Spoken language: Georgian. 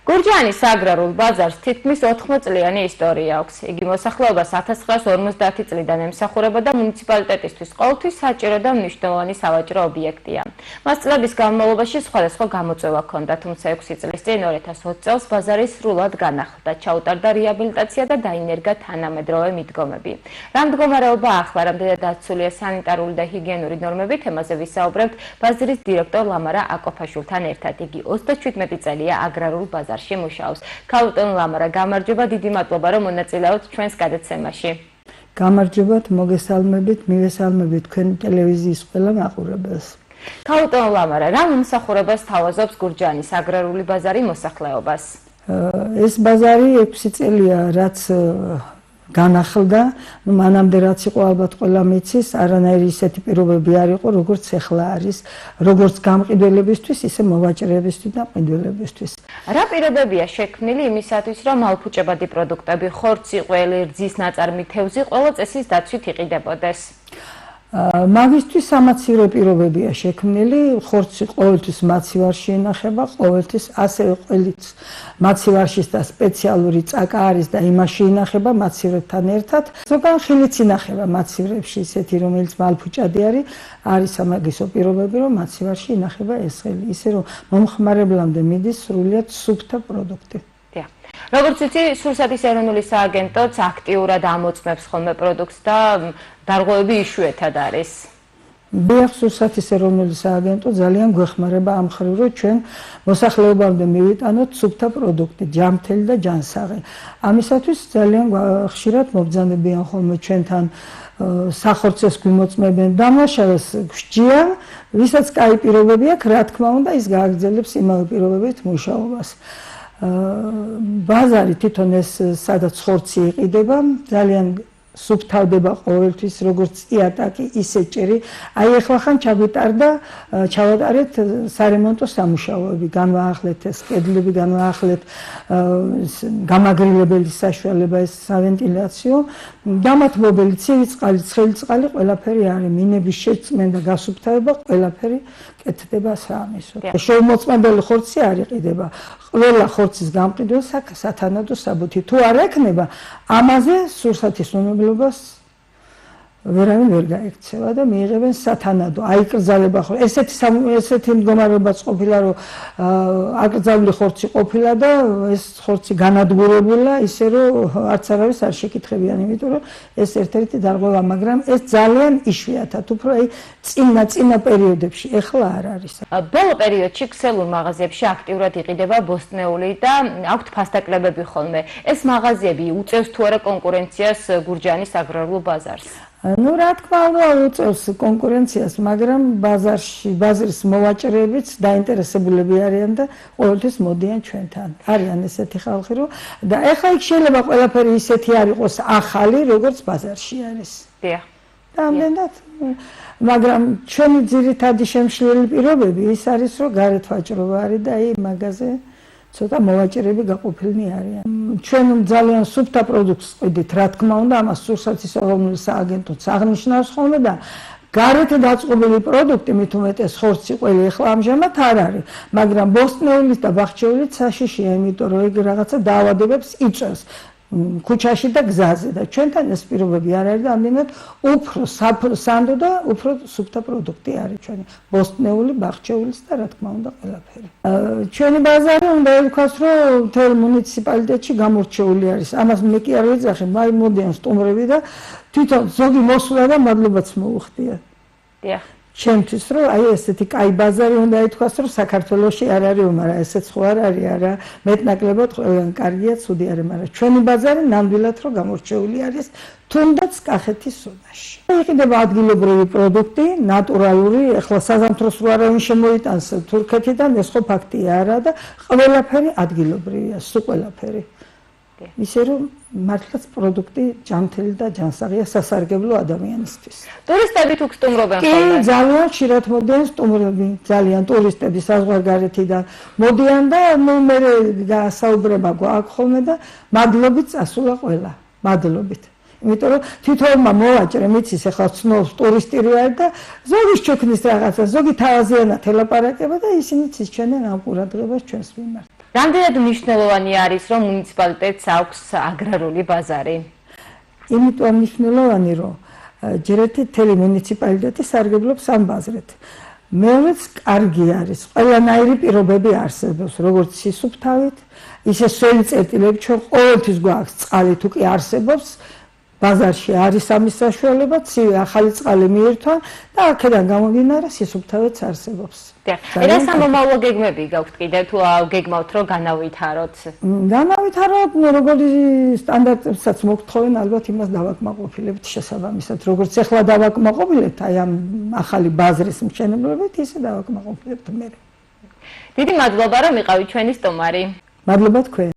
გურჯაანის აგრარულ ბაზარს თითქმის 80 წლიანი ისტორია აქვს. იგი მოსახლეობას 1950 წლიდან ემსახურება და მუნიციპალიტეტისთვის ყოველთვის საჭირო და მნიშვნელოვანი სავაჭრო ობიექტია. მას წლების განმავლობაში სხვადასხვა გამოწვევა ჰქონდა, თუმცა 6 წლის წინ 2020 წელს ბაზარი სრულად განახლდა, ჩაუტარდა რეაბილიტაცია და დაინერგა თანამედროვე მიდგომები. რა მდგომარეობა ახლა, რამდენად დაცულია სანიტარული და ჰიგიენური ნორმები, თემაზე ვისაუბრებთ ბაზრის დირექტორ ლამარა აკოფაშვილთან ერთად. იგი 37 წელია აგრარულ ბაზარში მუშაობს. ქალბატონ ლამარა, გამარჯობა, დიდი მადლობა, რომ მონაწილეობთ ჩვენს გადაცემაში. გამარჯობათ, მოგესალმებით, მივესალმებით თქვენ ტელევიზიის ყველა მაყურებელს. ქალბატონ ლამარა, რა მომსახურებას თავაზობს გურჯაანის აგრარული ბაზარი მოსახლეობას? ეს ბაზარი 6 წელია, რაც განახლდა, მანამდე რაც იყო ალბათ ყველა მიცის, არანაირი ისეთი პირობები არ იყო, როგორც ახლა არის, როგორც გამყიდველებისთვის, ისე მოვაჭრეებისთვის და მყიდველებისთვის. რა პირობებია შექმნილი იმისათვის, რომ ალფუჭებადი პროდუქტები, ხორცი, ყველი, რძის ნაწარმი, თევზი ყველა წესის დაცვით იყიდებოდეს? მაგისთვის სამაცივრო პირობებია შექმნილი, ხორცი ყოველთვის მაცივარში ინახება, ყოველთვის ასევე ყველიც მაცივარშიც და სპეციალური წაკა არის და იმაში ინახება მაცივრებთან ერთად. ზოგან ხილიც ინახება მაცივრებში ისეთი, რომელიც მალფუჭადი არის სამაგისო პირობები, რომ მაცივარში ინახება ეს ხილი, ისე რომ მომხმარებლამდე მიდის სრულიად სუფთა პროდუქტი. როგორც ვიცი, სურსათის ეროვნული სააგენტოც აქტიურად ამოწმებს ხოლმე პროდუქტს და დარღვევები იშვიათად არის. ბიახ, სურსათის ეროვნული სააგენტო ძალიან გვეხმარება ამ მხრივ, რომ ჩვენ მოსახლეობამდე მივიტანოთ სუფთა პროდუქტი, ჯამთელი და ჯანსაღი. ამისათვის ძალიან ხშირად მობრძანებიან ხოლმე ჩვენთან სახორცეს გვიმოწმებენ, დამლაშავეს გვსჯიან, ვისაც კაი პირობები აქვს, რა თქმა უნდა, ის გააგრძელებს იმავე პირობებით მუშაობას. ბაზარი თვითონ ეს სადაც ხორცი იყიდება, ძალიან სუფთავდება ყოველთვის, როგორც იატაკი, ისე ჭერი. აი ახლა ხან ჩაგვიტარდა, ჩავატარეთ სარემონტო სამუშაოები, განვაახლეთ ეს კედლები, განვაახლეთ გამაგრილებელი საშუალება, ეს სავენტილაციო, დამათმობელი, ცივი წყალი, ცხელი წყალი, ყველაფერი არის, მინების შეწმენდა, გასუფთავება, ყველაფერი კეთდება საამისოდ. შეუმოწმებელი ხორცი არ იყიდება. ყველა ხორცის გამყიდველ სათანადო საბუთი. თუ არ ექნება, ამაზე სურსათის უნებლობას ვერავინ ვერ გაექცევა და მიიღებენ სათანადო. აიკრძალება ხო. ესეთი მდგომარეობაც ყოფილა, რომ აკრძალული ხორცი ყოფილა და ეს ხორცი განადგურებულა, ისე რომ არც არავის არ შეკითხებიან, იმიტომ რომ ეს ერთ-ერთი დარღვევა, მაგრამ ეს ძალიან იშვიათად, უფრო აი წინა პერიოდებში, ეხლა არ არის. ბოლო პერიოდში ქსელურ მაღაზიებში აქტიურად იყიდება ბოსტნეული და აქვთ ფასდაკლებები ხოლმე. ეს მაღაზიები უწევს თუ არა კონკურენციას გურჯაანის აგრარულ ბაზარს? Ну, რა თქმა უნდა, უწევს კონკურენციას, მაგრამ ბაზრის მოვაჭრეებიც დაინტერესებულები არიან და ყოველთვის მოდიან ჩვენთან. არიან ესეთი ხალხი, რომ და ეხლა იქ შეიძლება ყველაფერი ისეთი არ იყოს ახალი, როგორც ბაზარში არის. დიახ. ამდენად, მაგრამ ჩვენი ძირითადი შემშლელი პირობები ის არის, რომ გარეთ ვაჭრობა არის და აი მაღაზია ცოტა მოვაჭრეები გაყოფილნი არიან. ჩვენ ძალიან სუფთა პროდუქტს ყიდით, რა თქმა უნდა, ამას სურსათის ეროვნული სააგენტოც აღნიშნავს ხოლმე და გარეთ დაწყობილი პროდუქტი, მით უმეტეს ხორცი, ყველი ახლა ამჟამად არ არის, მაგრამ ბოსტნეულის და ბახჩეულის საშიშია, იმიტომ რომ ეგ რაღაცა დაავადებებს იწვევს ქუჩაში და გზაზე და ჩვენთან ეს პირობები არ არის და ამდენად უფრო სანდო და უფრო სუფთა პროდუქტი არის ჩვენი ბოსტნეული, ბახჩეულის და რა თქმა უნდა ყველაფერი. ჩვენი ბაზარი უნდა ითქვას, რომ მთელ მუნიციპალიტეტში გამორჩეული არის. ამას მე კი არ ვეძახი, მაი მოდიან სტუმრები და თვითონ ზოგი მოსულა და მადლობაც მოუხდია. დიახ. ჩემთვის რომ აი ესეთი კაი ბაზარი უნდა ითქვას, რომ საქართველოში არ არის, მაგრამ ესეც ხო არ არის, არა, მეტნაკლებად ყველგან კარგია, ცუდი არის, მაგრამ ჩვენი ბაზარი ნამდვილად რომ გამორჩეული არის, თუნდაც კახეთის ზონაში. იყიდება ადგილობრივი პროდუქტი, ნატურალური, ახლა საზამთროს რო არავინ შემოიტანს თურქეთიდან, ეს ხო ფაქტია არა და ყველაფერი ადგილობრივია, სულ ყველაფერი. ისე რომ მართლაც პროდუქტი ჯანმრთელი და ჯანსაღია სასარგებლო ადამიანისთვის. ტურისტები თუ სტუმრობენ ხოლმე? ძალიან ხშირად მოდიან სტუმრები, ძალიან ტურისტები საზღვარგარეთიდან მოდიან და მე გასაუბრება გვაქვს ხოლმე და მადლობით წასულა ყველა. მადლობით. იმიტომ რომ თითოეულმა მოვაჭრე მიცის ახლა ცნობს ტურისტი არ და ზოგი შექმნის რაღაცა, ზოგი თავაზიანად ელაპარაკება და ისინიც ისჩვენენ ამ ყურადღებას ჩვენს მიმართ. რამდენად მნიშვნელოვანი არის, რომ მუნიციპალიტეტს აქვს აგრარული ბაზარი? იმიტომ მნიშვნელოვანი, რომ ჯერ ერთი მთელი მუნიციპალიტეტი სარგებლობს ამ ბაზრით. მეორეც კარგი არის, ყველანაირი პირობები არსებობს, როგორც სისუფთავით, ისე სველი წერტილები, ჩვენ ყოველთვის გვაქვს წყალი თუ კი არსებობს, ბაზარში არის ამის საშუალება, ცივი ახალი წყალი მიირთვა და აქედან გამომდინარე სისუფთავეც არსებობს. რა სამომავლო გეგმები გაქვთ კიდევ თუ გეგმავთ რომ განავითაროთ? განავითაროთ, როგორი სტანდარტებსაც მოგთხოვენ, ალბათ იმას დავაკმაყოფილებთ შესაბამისად, როგორც ახლა დავაკმაყოფილებთ აი ამ ახალი ბაზრის მშენებლობით, ისე დავაკმაყოფილებთ მე. დიდი მადლობა რომ იყავით ჩვენი სტუმარი. მადლობა თქვენ.